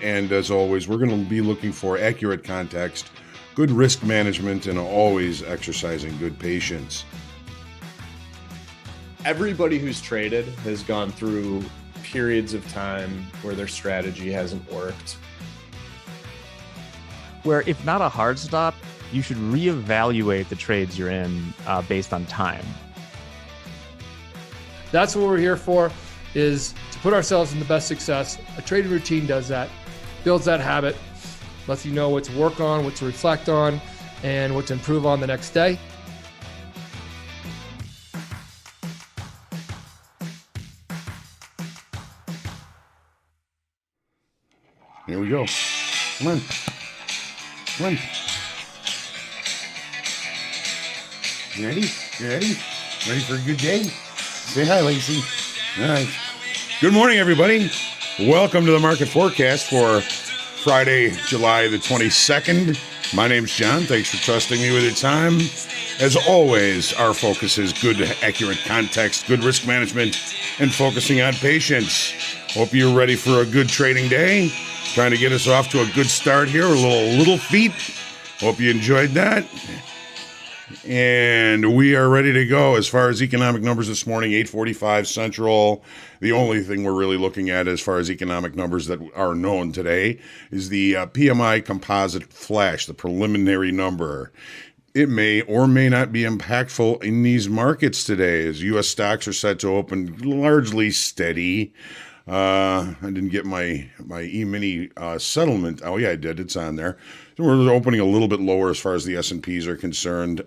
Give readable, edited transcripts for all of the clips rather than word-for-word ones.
And as always, we're going to be looking for accurate context, good risk management, and always exercising good patience. Everybody who's traded has gone through periods of time where their strategy hasn't worked. Where if not a hard stop, you should reevaluate the trades you're in based on time. That's what we're here for, is to put ourselves in the best success. A trading routine does that, builds that habit, lets you know what to work on, what to reflect on, and what to improve on the next day. Here we go. Come on. Come on. You ready? You ready? Ready for a good day? Say hi, Lacey. All right. Good morning, everybody. Welcome to the market forecast for Friday, July the 22nd. My name's John. Thanks for trusting me with your time. As always, our focus is good, accurate context, good risk management, and focusing on patience. Hope you're ready for a good trading day. Trying to get us off to a good start here, a little feet. Hope you enjoyed that. And we are ready to go. As far as economic numbers this morning, 8:45 Central. The only thing we're really looking at as far as economic numbers that are known today is the PMI composite flash, the preliminary number. It may or may not be impactful in these markets today, as U.S. stocks are set to open largely steady. I didn't get my E-mini settlement. Oh, yeah, I did. It's on there. So we're opening a little bit lower as far as the S&Ps are concerned.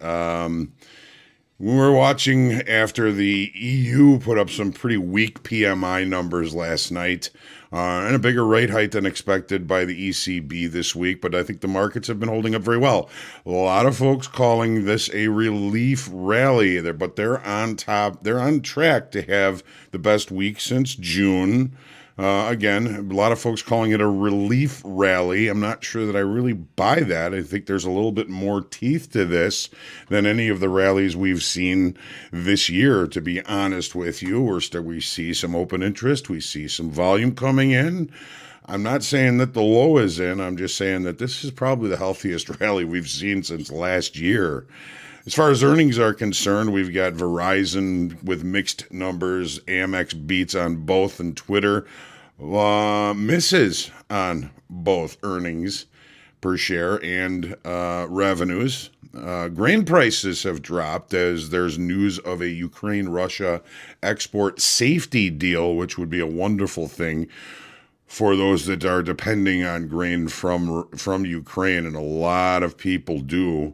We were watching after the EU put up some pretty weak PMI numbers last night, and a bigger rate hike than expected by the ECB this week, but I think the markets have been holding up very well. A lot of folks calling this a relief rally, but they're on top. They're on track to have the best week since June. Again, a lot of folks calling it a relief rally. I'm not sure that I really buy that. I think there's a little bit more teeth to this than any of the rallies we've seen this year, to be honest with you. We see some open interest. We see some volume coming in. I'm not saying that the low is in. I'm just saying that this is probably the healthiest rally we've seen since last year. As far as earnings are concerned, we've got Verizon with mixed numbers, Amex beats on both, and Twitter misses on both earnings per share and revenues. Grain prices have dropped as there's news of a Ukraine-Russia export safety deal, which would be a wonderful thing for those that are depending on grain from Ukraine, and a lot of people do.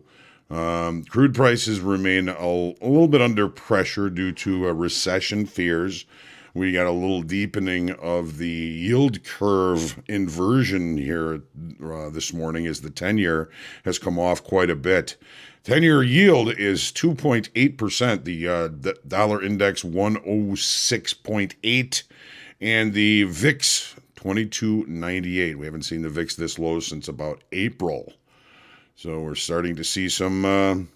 Crude prices remain a little bit under pressure due to recession fears. We got a little deepening of the yield curve inversion here this morning as the 10-year has come off quite a bit. 10-year yield is 2.8%, the dollar index 106.8, and the VIX 22.98. We haven't seen the VIX this low since about April. So we're starting to see some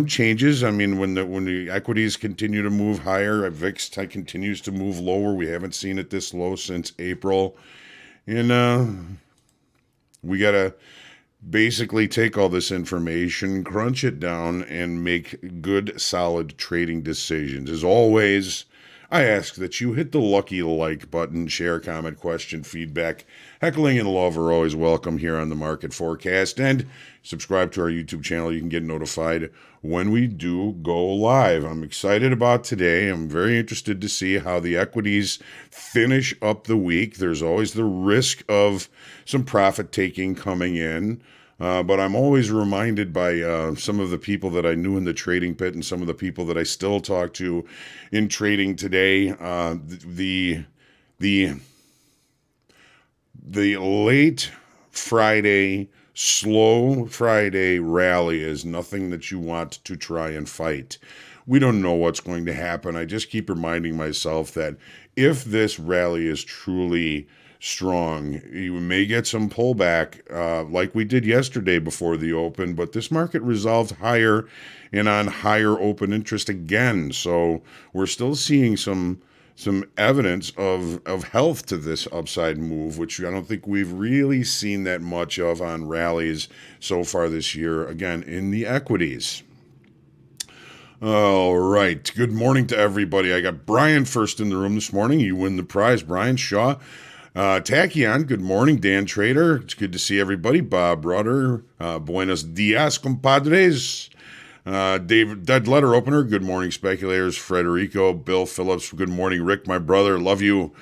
changes. I mean, when the equities continue to move higher, VIX continues to move lower. We haven't seen it this low since April, and we gotta basically take all this information, crunch it down, and make good, solid trading decisions. As always, I ask that you hit the lucky like button, share, comment, question, feedback. Heckling and love are always welcome here on the Market Forecast. And subscribe to our YouTube channel. You can get notified when we do go live. I'm excited about today. I'm very interested to see how the equities finish up the week. There's always the risk of some profit taking coming in. But I'm always reminded by some of the people that I knew in the trading pit and some of the people that I still talk to in trading today. The late Friday, slow Friday rally is nothing that you want to try and fight. We don't know what's going to happen. I just keep reminding myself that if this rally is truly strong, you may get some pullback like we did yesterday before the open, but this market resolved higher and on higher open interest again. So we're still seeing some some evidence of health to this upside move, which I don't think we've really seen that much of on rallies so far this year, again, in the equities. All right. Good morning to everybody. I got Brian first in the room this morning. You win the prize, Brian Shaw. Tachyon, good morning. Dan Trader, it's good to see everybody. Bob Rudder, buenos dias, compadres. David, Dead Letter Opener, good morning, speculators. Frederico, Bill Phillips, good morning. Rick, my brother, love you.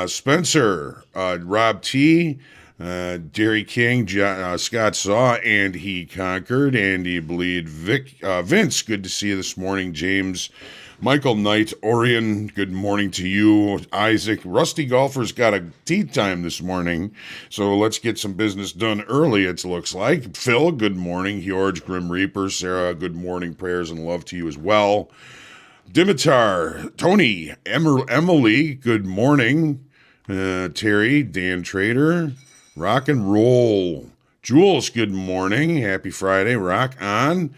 Spencer, Rob T., Jerry King, Scott Saw, and he conquered. Andy Bleed, Vince, good to see you this morning. James, Michael Knight, Orion, good morning to you. Isaac, Rusty Golfer's got a tea time this morning, so let's get some business done early, it looks like. Phil, good morning. George, Grim Reaper, Sarah, good morning. Prayers and love to you as well. Dimitar, Tony, Emily, good morning. Terry, Dan Trader, rock and roll. Jules, good morning. Happy Friday. Rock on.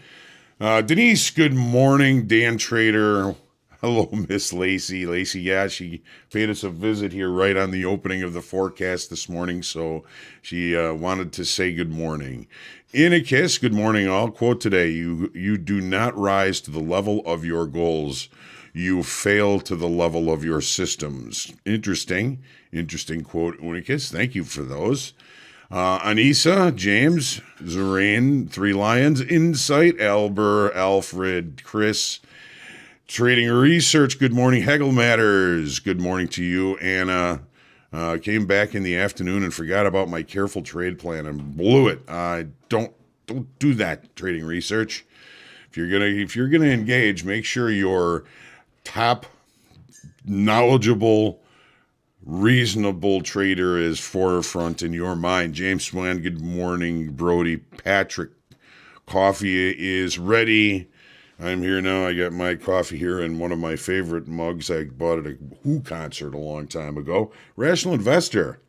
Denise, good morning. Dan Trader. Hello, Miss Lacey. Lacey, yeah, she paid us a visit here right on the opening of the forecast this morning, so she wanted to say good morning. Inikis, good morning all. Quote today, you do not rise to the level of your goals. You fail to the level of your systems. Interesting quote, Unicus. Thank you for those. Anissa, James, Zorain, Three Lions, Insight, Albert, Alfred, Chris, Trading Research, good morning. Hegel Matters, good morning to you. Anna, came back in the afternoon and forgot about my careful trade plan and blew it. Don't do that, Trading Research. If you're gonna engage, make sure your top knowledgeable, reasonable trader is forefront in your mind. James Swan, good morning. Brody, Patrick, coffee is ready. I'm here now. I got my coffee here in one of my favorite mugs. I bought at a Who concert a long time ago. Rational Investor.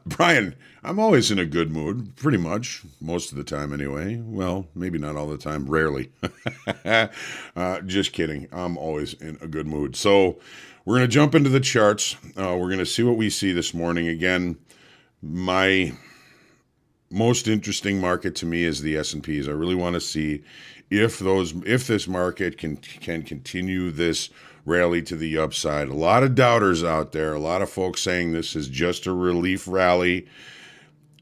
Brian, I'm always in a good mood, pretty much, most of the time anyway. Well, maybe not all the time, rarely. Just kidding. I'm always in a good mood. So we're going to jump into the charts. We're going to see what we see this morning. Again, my most interesting market to me is the S&Ps. I really want to see if this market can continue this rally to the upside. A lot of doubters out there, a lot of folks saying this is just a relief rally.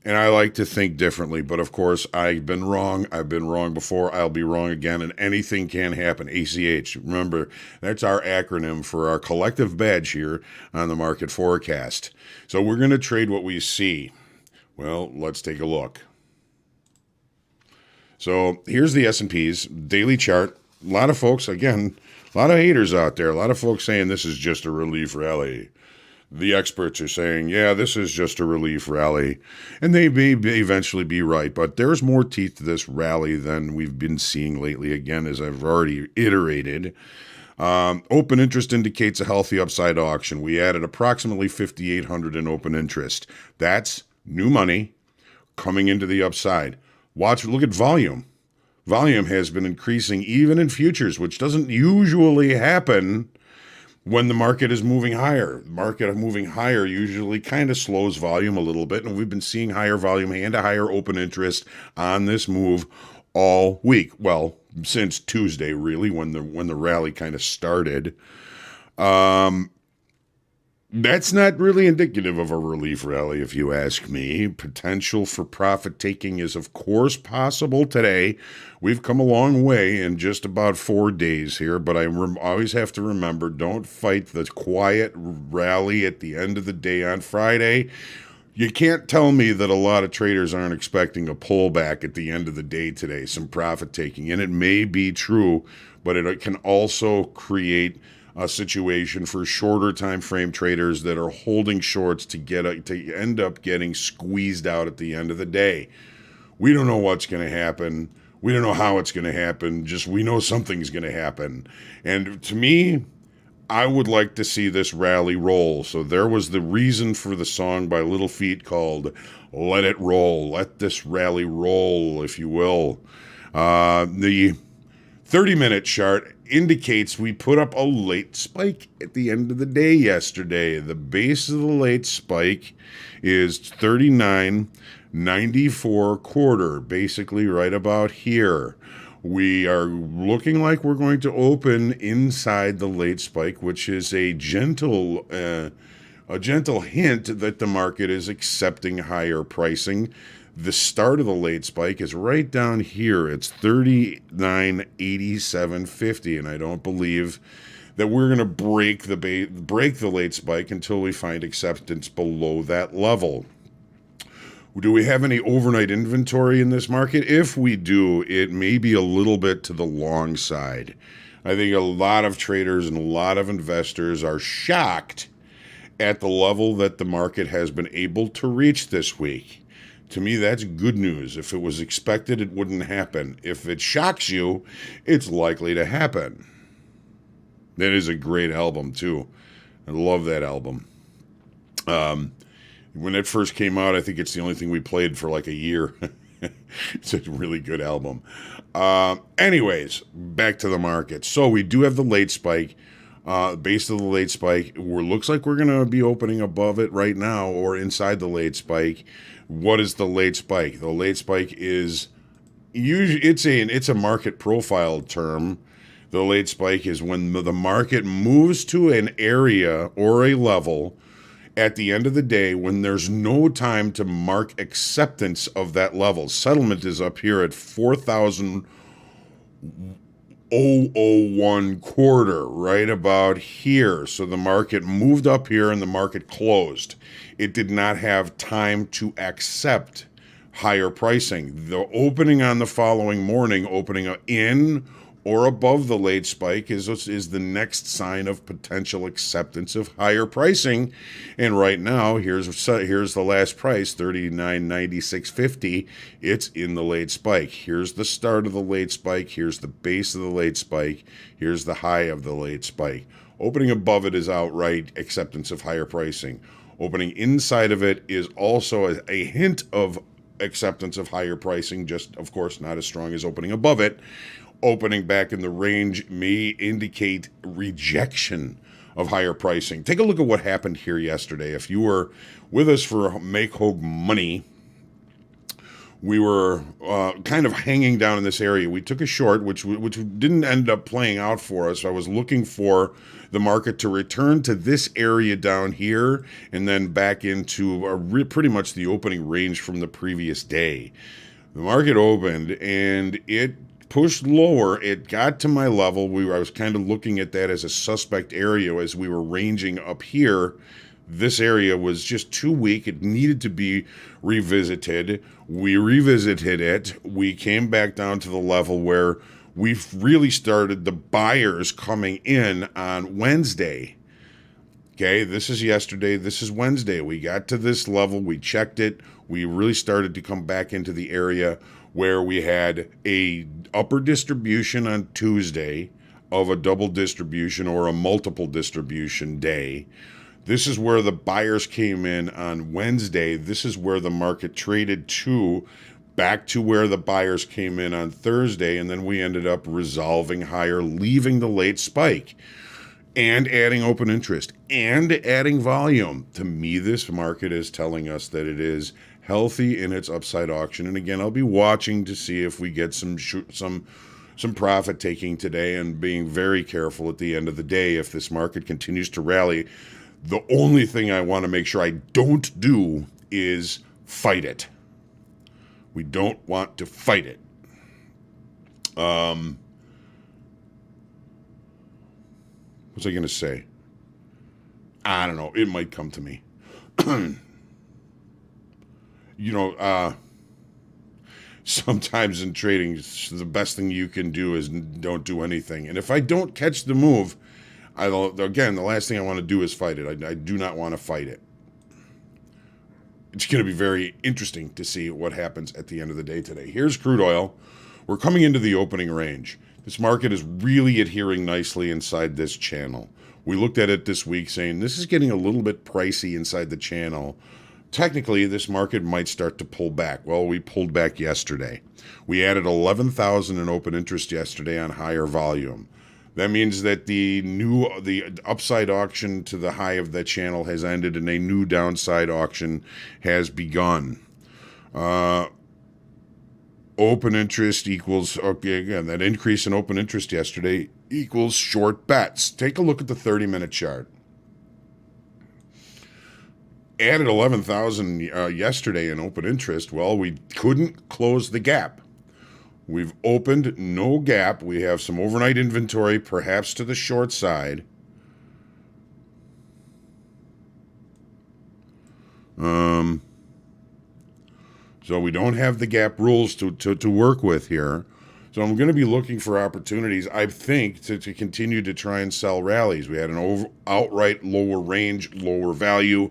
And I like to think differently, but of course, I've been wrong. I've been wrong before. I'll be wrong again, and anything can happen. ACH. Remember, that's our acronym for our collective badge here on the market forecast. So we're going to trade what we see. Well, let's take a look. So here's the S&Ps daily chart. A lot of folks, again, a lot of haters out there. A lot of folks saying this is just a relief rally. The experts are saying, yeah, this is just a relief rally. And they may eventually be right, but there's more teeth to this rally than we've been seeing lately, again, as I've already iterated. Open interest indicates a healthy upside auction. We added approximately 5,800 in open interest. That's new money coming into the upside. Look at volume. Volume has been increasing even in futures, which doesn't usually happen when the market is moving higher. The market moving higher usually kind of slows volume a little bit, and we've been seeing higher volume and a higher open interest on this move all week. Well, since Tuesday, really, when the rally kind of started. That's not really indicative of a relief rally, if you ask me. Potential for profit taking is, of course, possible today. We've come a long way in just about 4 days here, but I always have to remember, don't fight the quiet rally at the end of the day on Friday. You can't tell me that a lot of traders aren't expecting a pullback at the end of the day today, some profit taking, and it may be true, but it can also create a situation for shorter time frame traders that are holding shorts to end up getting squeezed out at the end of the day. We don't know what's going to happen. We don't know how it's going to happen. Just we know something's going to happen. And to me, I would like to see this rally roll. So there was the reason for the song by Little Feat called Let It Roll. Let this rally roll, if you will. The 30-minute chart indicates we put up a late spike at the end of the day yesterday. The base of the late spike is 39.94 quarter, basically right about here. We are looking like we're going to open inside the late spike, which is a gentle hint that the market is accepting higher pricing. The start of the late spike is right down here. It's 39.8750, and I don't believe that we're going to break the late spike until we find acceptance below that level. Do we have any overnight inventory in this market? If we do, it may be a little bit to the long side. I think a lot of traders and a lot of investors are shocked at the level that the market has been able to reach this week. To me, that's good news. If it was expected, it wouldn't happen. If it shocks you, it's likely to happen. That is a great album, too. I love that album. When it first came out, I think it's the only thing we played for like a year. It's a really good album. Anyways, back to the market. So we do have the late spike. Base of the late spike. Looks like we're going to be opening above it right now or inside the late spike. What is the late spike? The late spike is usually it's a market profile term. The late spike is when the market moves to an area or a level at the end of the day when there's no time to mark acceptance of that level. Settlement is up here at 4,001 quarter, right about here. So the market moved up here and the market closed. It did not have time to accept higher pricing. The opening on the following morning, opening in or above the late spike is the next sign of potential acceptance of higher pricing. And right now, here's the last price, $39.9650. It's in the late spike. Here's the start of the late spike. Here's the base of the late spike. Here's the high of the late spike. Opening above it is outright acceptance of higher pricing. Opening inside of it is also a hint of acceptance of higher pricing, just, of course, not as strong as opening above it. Opening back in the range may indicate rejection of higher pricing. Take a look at what happened here yesterday. If you were with us for Make Hogue Money, we were kind of hanging down in this area. We took a short, which didn't end up playing out for us. I was looking for the market to return to this area down here and then back into pretty much the opening range from the previous day. The market opened and it pushed lower. It got to my level. I was kind of looking at that as a suspect area as we were ranging up here. This area was just too weak. It needed to be revisited. We revisited it. We came back down to the level where we've really started the buyers coming in on Wednesday. Okay, this is yesterday. This is Wednesday. We got to this level. We checked it. We really started to come back into the area where we had a upper distribution on Tuesday of a double distribution or a multiple distribution day. This is where the buyers came in on Wednesday. This is where the market traded to, back to where the buyers came in on Thursday, and then we ended up resolving higher, leaving the late spike and adding open interest and adding volume. To me, this market is telling us that it is healthy in its upside auction. And again, I'll be watching to see if we get some profit taking today and being very careful at the end of the day. If this market continues to rally, the only thing I want to make sure I don't do is fight it. We don't want to fight it. What's I going to say? I don't know. It might come to me. Sometimes in trading, the best thing you can do is don't do anything. And if I don't catch the move, the last thing I want to do is fight it. I do not want to fight it. It's going to be very interesting to see what happens at the end of the day today. Here's crude oil. We're coming into the opening range. This market is really adhering nicely inside this channel. We looked at it this week saying this is getting a little bit pricey inside the channel technically this market might start to pull back. Well, we pulled back yesterday. We added 11,000 in open interest yesterday on higher volume. That means that the upside auction to the high of that channel has ended and a new downside auction has begun. Open interest equals, okay, again, that increase in open interest yesterday equals short bets. Take a look at the 30-minute chart. Added 11,000 yesterday in open interest. Well, we couldn't close the gap. We've opened no gap. We have some overnight inventory, perhaps to the short side. So we don't have the gap rules to work with here. So I'm going to be looking for opportunities, I think, to continue to try and sell rallies. We had an outright lower range, lower value.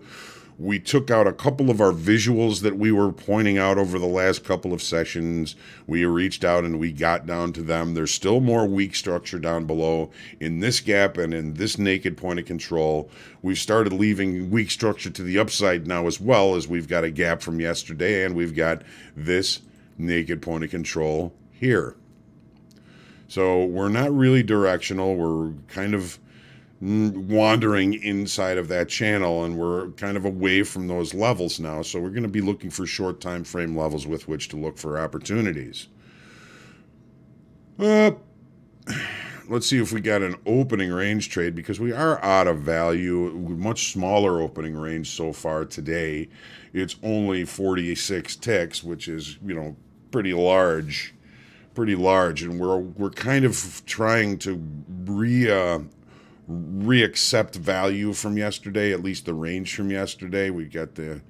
We took out a couple of our visuals that we were pointing out over the last couple of sessions. We reached out and we got down to them. There's still more weak structure down below in this gap and in this naked point of control. We've started leaving weak structure to the upside now as well, as we've got a gap from yesterday and we've got this naked point of control here. So we're not really directional. We're kind of wandering inside of that channel, and we're kind of away from those levels now. So we're going to be looking for short time frame levels with which to look for opportunities. Let's see if we got an opening range trade, because we are out of value. Much smaller opening range so far today. It's only 46 ticks, which is, pretty large, and we're kind of trying to re-accept value from yesterday, at least the range from yesterday. We got the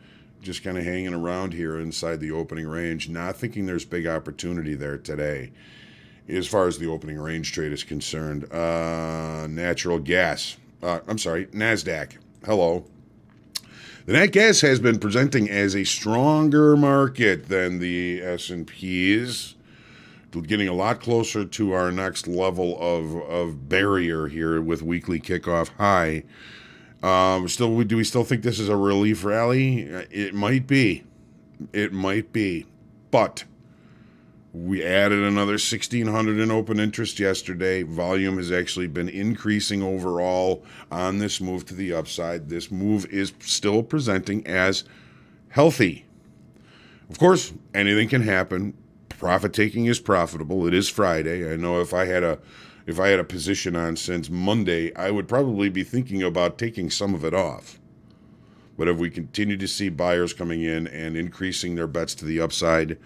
just kind of hanging around here inside the opening range, not thinking there's big opportunity there today as far as the opening range trade is concerned. Natural gas. Nasdaq. Hello. The nat gas has been presenting as a stronger market than the S&Ps. Getting a lot closer to our next level of barrier here with weekly kickoff high. Do we still think this is a relief rally? It might be. But we added another 1,600 in open interest yesterday. Volume has actually been increasing overall on this move to the upside. This move is still presenting as healthy. Of course, anything can happen. Profit taking is profitable. It is Friday. I know if I had a position on since Monday, I would probably be thinking about taking some of it off. But if we continue to see buyers coming in and increasing their bets to the upside,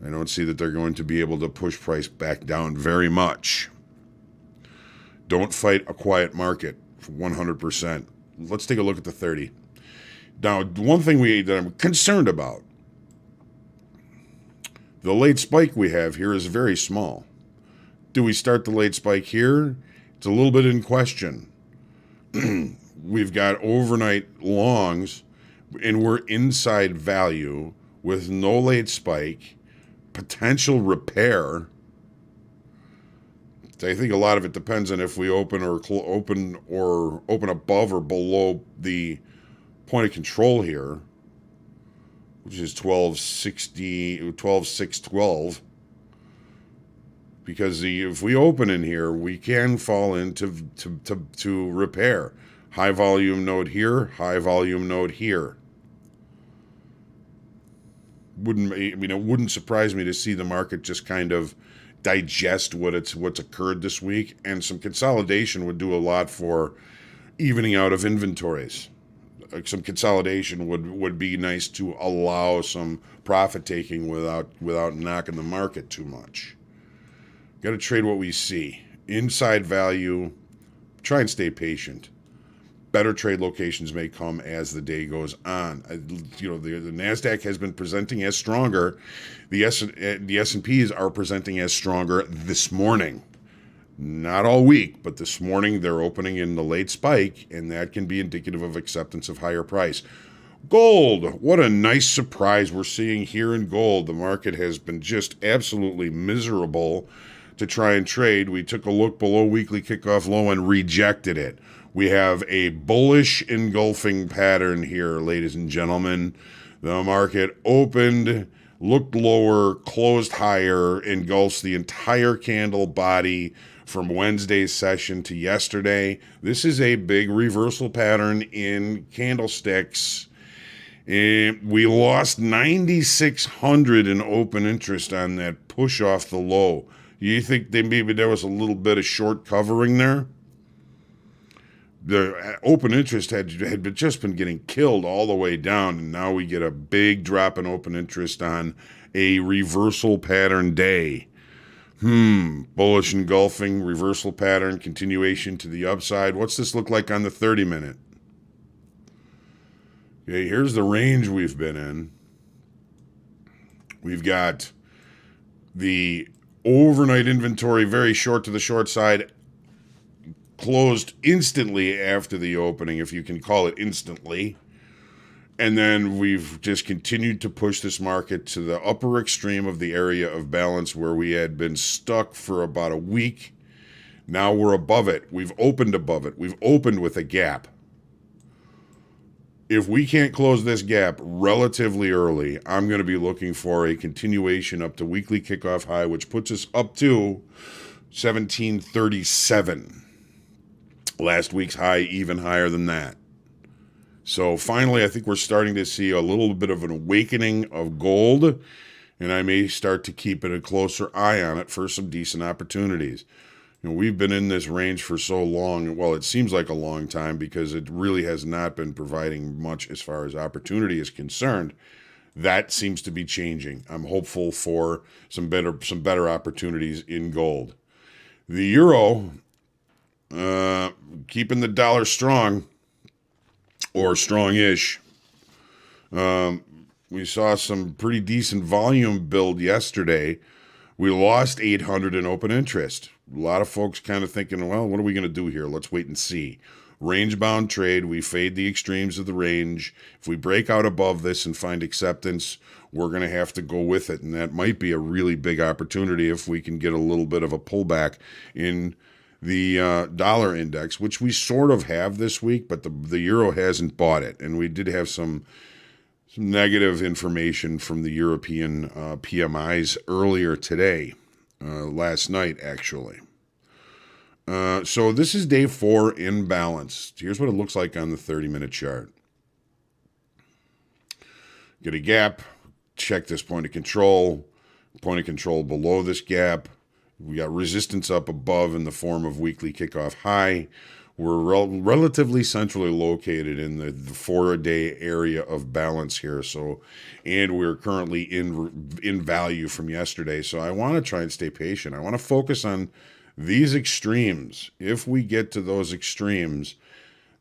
I don't see that they're going to be able to push price back down very much. Don't fight a quiet market for 100%. Let's take a look at the 30. Now, one thing that I'm concerned about, the late spike we have here is very small. Do we start the late spike here? It's a little bit in question. We've got overnight longs, and we're inside value with no late spike, potential repair. I think a lot of it depends on if we open above or below the point of control here, which is 12,612. Because if we open in here, we can fall into to repair. High volume node here, high volume node here. It wouldn't surprise me to see the market just kind of digest what's occurred this week, and some consolidation would do a lot for evening out of inventories. Some consolidation would be nice to allow some profit taking without knocking the market too much. Got to trade what we see. Inside value, try and stay patient. Better trade locations may come as the day goes on. The Nasdaq has been presenting as stronger. The S&Ps are presenting as stronger this morning. Not all week, but this morning they're opening in the late spike, and that can be indicative of acceptance of higher price. Gold, what a nice surprise we're seeing here in gold. The market has been just absolutely miserable to try and trade. We took a look below weekly kickoff low and rejected it. We have a bullish engulfing pattern here, ladies and gentlemen. The market opened, looked lower, closed higher, engulfs the entire candle body from Wednesday's session to yesterday. This is a big reversal pattern in candlesticks. And we lost 9,600 in open interest on that push off the low. You think that maybe there was a little bit of short covering there? The open interest had just been getting killed all the way down, and now we get a big drop in open interest on a reversal pattern day. Bullish engulfing, reversal pattern, continuation to the upside. What's this look like on the 30-minute? Okay, here's the range we've been in. We've got the overnight inventory very short to the short side, closed instantly after the opening, if you can call it instantly. And then we've just continued to push this market to the upper extreme of the area of balance where we had been stuck for about a week. Now we're above it. We've opened above it. We've opened with a gap. If we can't close this gap relatively early, I'm going to be looking for a continuation up to weekly kickoff high, which puts us up to 1737. Last week's high even higher than that. So finally, I think we're starting to see a little bit of an awakening of gold, and I may start to keep a closer eye on it for some decent opportunities. You know, we've been in this range for so long. Well, it seems like a long time because it really has not been providing much as far as opportunity is concerned. That seems to be changing. I'm hopeful for some better opportunities in gold. The euro, keeping the dollar strong, or strong-ish. We saw some pretty decent volume build yesterday. We lost 800 in open interest. A lot of folks kind of thinking, well, what are we going to do here? Let's wait and see. Range-bound trade, we fade the extremes of the range. If we break out above this and find acceptance, we're going to have to go with it, and that might be a really big opportunity if we can get a little bit of a pullback in the dollar index, which we sort of have this week, but the euro hasn't bought it, and we did have some negative information from the European PMIs earlier today, last night actually. So this is day 4 in balance. Here's what it looks like on the 30-minute chart. Get a gap, check this point of control below this gap. We got resistance up above in the form of weekly kickoff high. We're relatively centrally located in the 4-day area of balance here. So, and we're currently in value from yesterday. So I want to try and stay patient. I want to focus on these extremes. If we get to those extremes,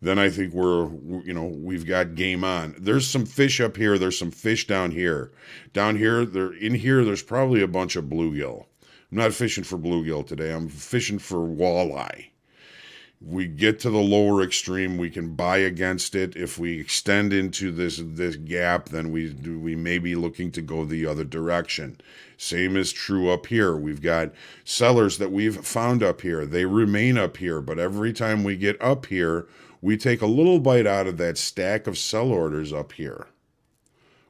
then I think we've got game on. There's some fish up here. There's some fish down here. Down here, there's probably a bunch of bluegill. I'm not fishing for bluegill today. I'm fishing for walleye. We get to the lower extreme, we can buy against it. If we extend into this gap, then we may be looking to go the other direction. Same is true up here. We've got sellers that we've found up here. They remain up here, but every time we get up here, we take a little bite out of that stack of sell orders up here.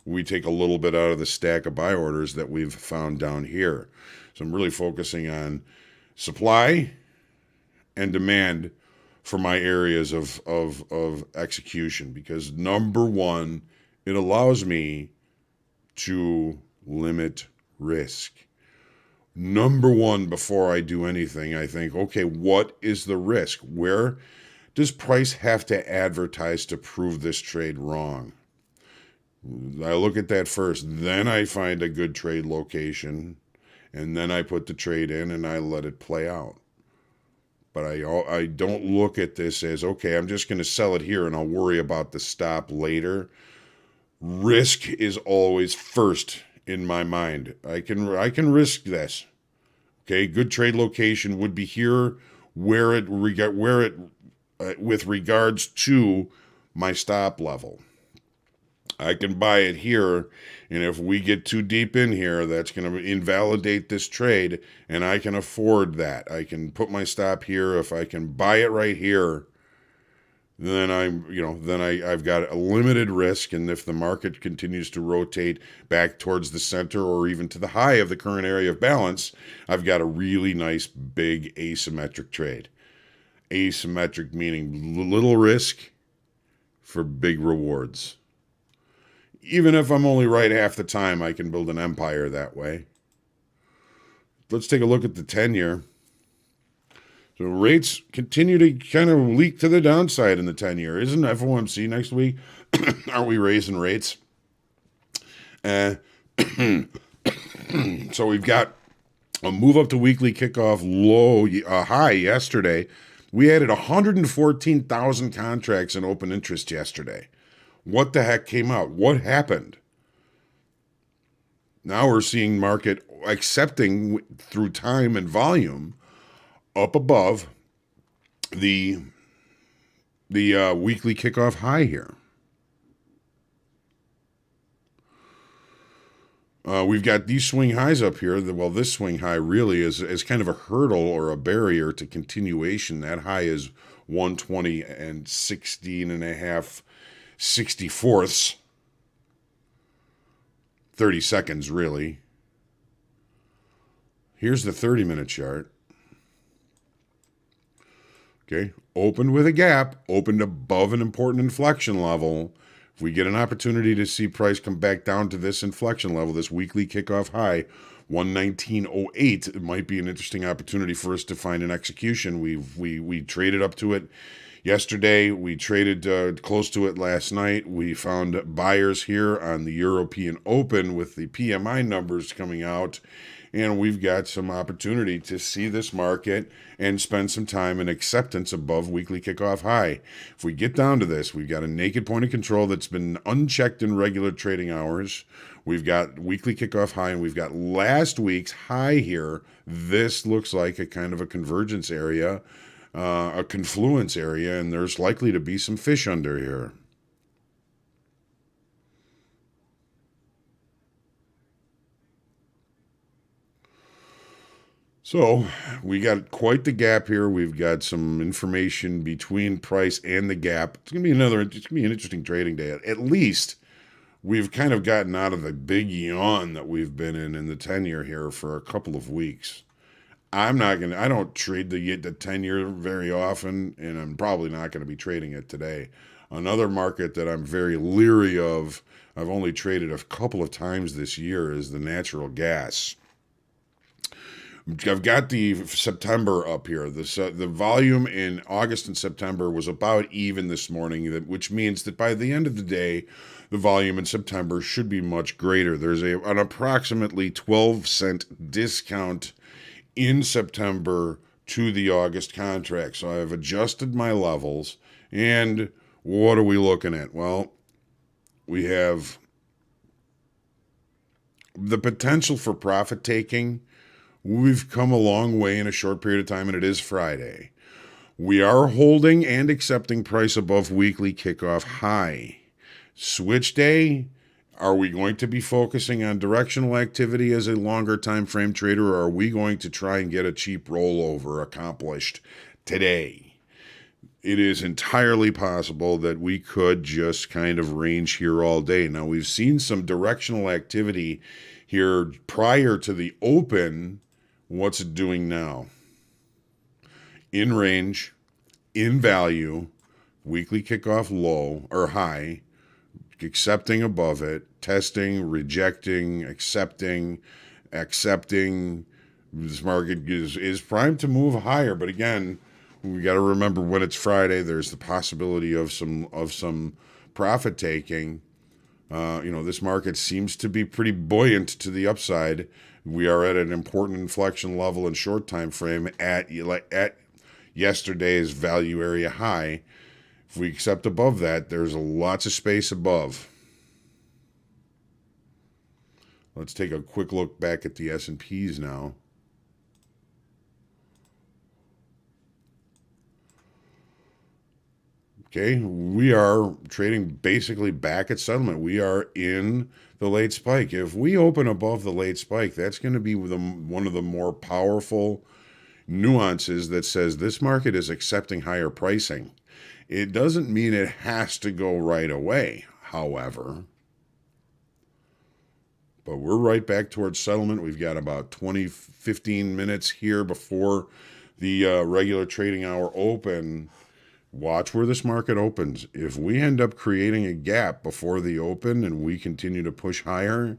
We take a little bit out of the stack of buy orders that we've found down here. So I'm really focusing on supply and demand for my areas of execution, because number one, it allows me to limit risk. Number one, before I do anything, I think, okay, what is the risk? Where does price have to advertise to prove this trade wrong? I look at that first, then I find a good trade location, and then I put the trade in and I let it play out. But I don't look at this as, okay, I'm just going to sell it here and I'll worry about the stop later. Risk is always first in my mind. I can risk this. Okay, good trade location would be here with regards to my stop level. I can buy it here, and if we get too deep in here, that's going to invalidate this trade, and I can afford that. I can put my stop here. If I can buy it right here, then I've got a limited risk, and if the market continues to rotate back towards the center or even to the high of the current area of balance, I've got a really nice big asymmetric trade. Asymmetric meaning little risk for big rewards. Even if I'm only right half the time, I can build an empire that way. Let's take a look at the 10-year. So rates continue to kind of leak to the downside in the 10-year. Isn't FOMC next week? Aren't we raising rates? So we've got a move up to weekly kickoff low, high yesterday. We added 114,000 contracts in open interest yesterday. What the heck came out? What happened? Now we're seeing market accepting through time and volume up above the weekly kickoff high here. We've got these swing highs up here. Well, this swing high really is kind of a hurdle or a barrier to continuation. That high is 120 and 16 and a half 64ths. 30 seconds, really. Here's the 30-minute chart. Okay, opened with a gap, opened above an important inflection level. If we get an opportunity to see price come back down to this inflection level, this weekly kickoff high, 119.08, it might be an interesting opportunity for us to find an execution. We traded up to it yesterday. We traded close to it last night. We found buyers here on the European Open with the PMI numbers coming out. And we've got some opportunity to see this market and spend some time in acceptance above weekly kickoff high. If we get down to this, we've got a naked point of control that's been unchecked in regular trading hours. We've got weekly kickoff high, and we've got last week's high here. This looks like a kind of a convergence area, a confluence area, and there's likely to be some fish under here. So we got quite the gap here. We've got some information between price and the gap. It's gonna be an interesting trading day. At least we've kind of gotten out of the big yawn that we've been in the 10-year here for a couple of weeks. I don't trade the 10-year very often, and I'm probably not going to be trading it today. Another market that I'm very leery of, I've only traded a couple of times this year, is the natural gas. I've got the September up here. The volume in August and September was about even this morning, which means that by the end of the day, the volume in September should be much greater. There's an approximately 12-cent discount in September to the August contract. So I've adjusted my levels. And what are we looking at? Well, we have the potential for profit taking. We've come a long way in a short period of time, and it is Friday. We are holding and accepting price above weekly kickoff high. Switch day, are we going to be focusing on directional activity as a longer time frame trader, or are we going to try and get a cheap rollover accomplished today? It is entirely possible that we could just kind of range here all day. Now, we've seen some directional activity here prior to the open. What's it doing now? In range, in value, weekly kickoff low or high, accepting above it, testing, rejecting, accepting. This market is primed to move higher, but again, we got to remember when it's Friday, there's the possibility of some profit taking. This market seems to be pretty buoyant to the upside. We are at an important inflection level in short time frame at yesterday's value area high. If we accept above that, there's lots of space above. Let's take a quick look back at the S&Ps now. Okay, we are trading basically back at settlement. We are in the late spike. If we open above the late spike, that's going to be one of the more powerful nuances that says this market is accepting higher pricing. It doesn't mean it has to go right away, however. But we're right back towards settlement. We've got about 15 minutes here before the regular trading hour open. Watch where this market opens. If we end up creating a gap before the open and we continue to push higher,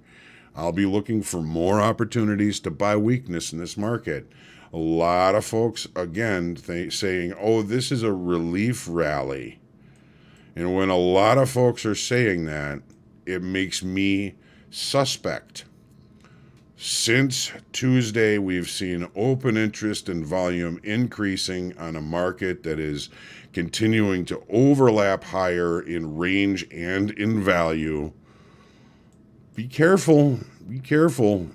I'll be looking for more opportunities to buy weakness in this market. A lot of folks, again, saying, oh, this is a relief rally. And when a lot of folks are saying that, it makes me suspect. Since Tuesday, we've seen open interest and volume increasing on a market that is continuing to overlap higher in range and in value. Be careful. Be careful.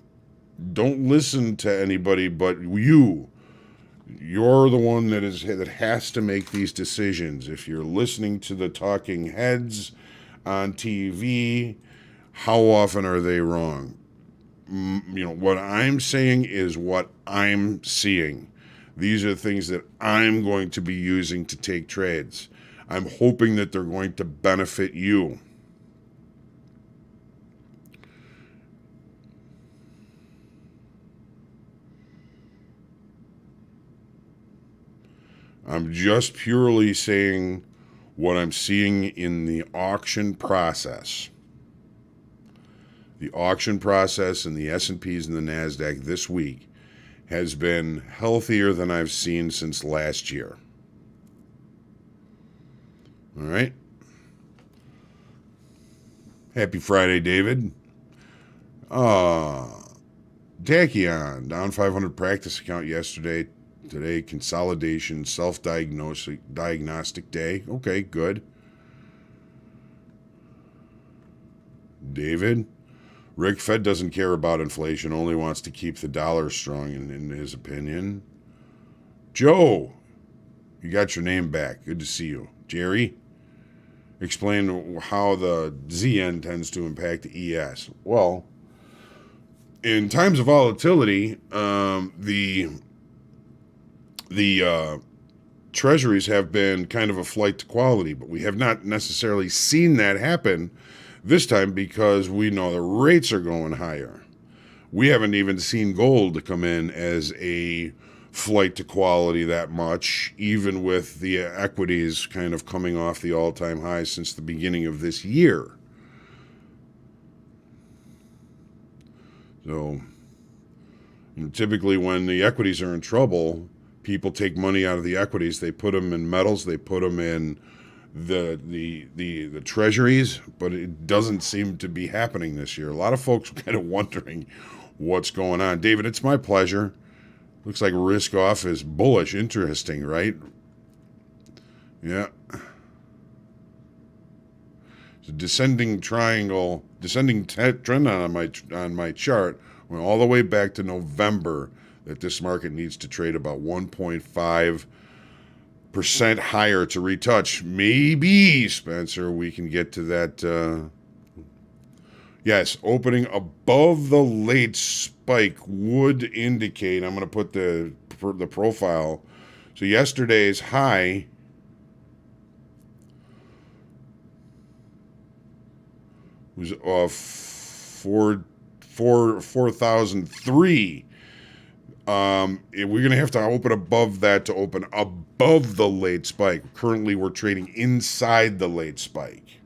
Don't listen to anybody but you. You're the one that has to make these decisions. If you're listening to the talking heads on TV, how often are they wrong? What I'm saying is what I'm seeing. These are things that I'm going to be using to take trades. I'm hoping that they're going to benefit you. I'm just purely saying what I'm seeing in the auction process. The auction process in the S&Ps and the Nasdaq this week has been healthier than I've seen since last year. All right. Happy Friday, David. Tachyon, down 500 practice account yesterday. Today, consolidation, self-diagnostic day. Okay, good. David, Rick, Fed doesn't care about inflation, only wants to keep the dollar strong, in his opinion. Joe, you got your name back. Good to see you. Jerry, explain how the ZN tends to impact the ES. Well, in times of volatility, the treasuries have been kind of a flight to quality, but we have not necessarily seen that happen this time because we know the rates are going higher. We haven't even seen gold come in as a flight to quality that much, even with the equities kind of coming off the all-time highs since the beginning of this year. So, typically when the equities are in trouble, people take money out of the equities, they put them in metals, they put them in the treasuries, but it doesn't seem to be happening this year. A lot of folks are kind of wondering what's going on. David, it's my pleasure. Looks like risk off is bullish. Interesting, right? Yeah. It's a descending trend on my chart. Went all the way back to November that this market needs to trade about 1.5% higher to retouch. Maybe, Spencer, we can get to that. Yes, opening above the late spike would indicate, I'm going to put the profile. So yesterday's high was 4,003. We're going to have to open above that to open above the late spike. Currently, we're trading inside the late spike.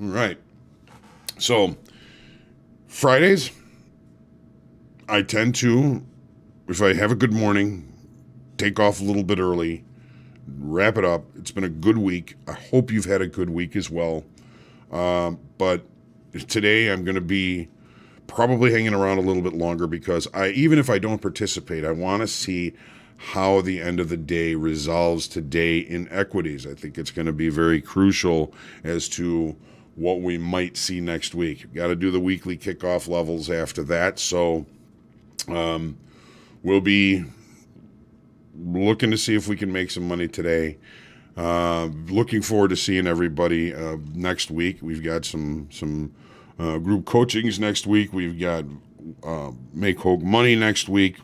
All right. So, Fridays, I tend to, if I have a good morning, take off a little bit early, wrap it up. It's been a good week. I hope you've had a good week as well. But today I'm going to be probably hanging around a little bit longer because even if I don't participate, I want to see how the end of the day resolves today in equities. I think it's going to be very crucial as to what we might see next week. Got to do the weekly kickoff levels after that. So we'll be looking to see if we can make some money today. Looking forward to seeing everybody next week. We've got some group coachings next week. We've got Make Hogue Money next week.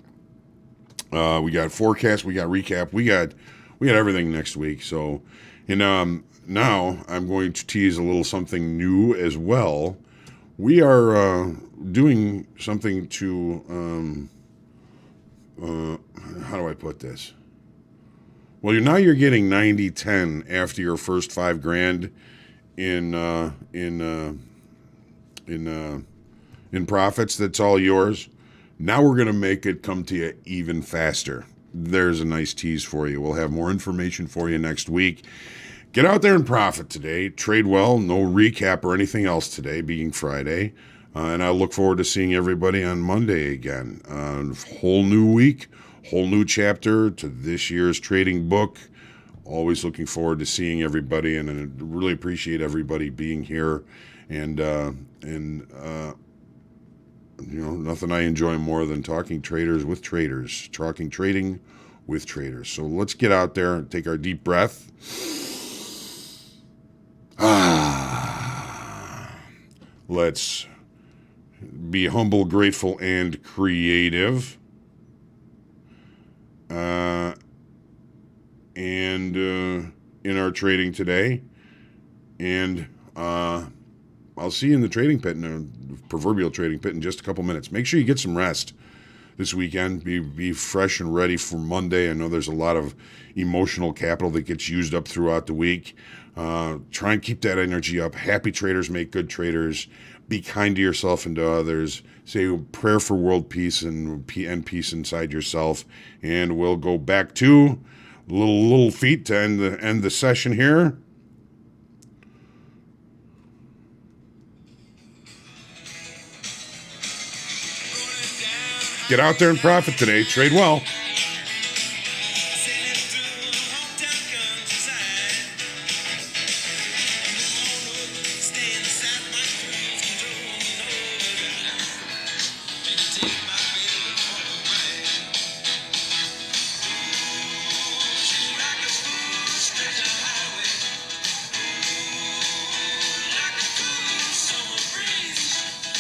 We got forecast, we got recap, we got everything next week. So, and now I'm going to tease a little something new as well. We are doing something to how do I put this? Well, you're getting 90-10 after your first $5,000 in profits. That's all yours. Now we're going to make it come to you even faster. There's a nice tease for you. We'll have more information for you next week. Get out there and profit today. Trade well. No recap or anything else today, being Friday. And I look forward to seeing everybody on Monday again. Whole new week, whole new chapter to this year's trading book. Always looking forward to seeing everybody, and I really appreciate everybody being here. And nothing I enjoy more than talking traders with traders, talking trading with traders. So let's get out there and take our deep breath. Let's be humble, grateful, and creative. And in our trading today. And I'll see you in the trading pit, in the proverbial trading pit, in just a couple minutes. Make sure you get some rest this weekend. Be fresh and ready for Monday. I know there's a lot of emotional capital that gets used up throughout the week. Try and keep that energy up. Happy traders make good traders. Be kind to yourself and to others. Say a prayer for world peace and peace inside yourself. And we'll go back to little feet to end the session here. Get out there and profit today. Trade well.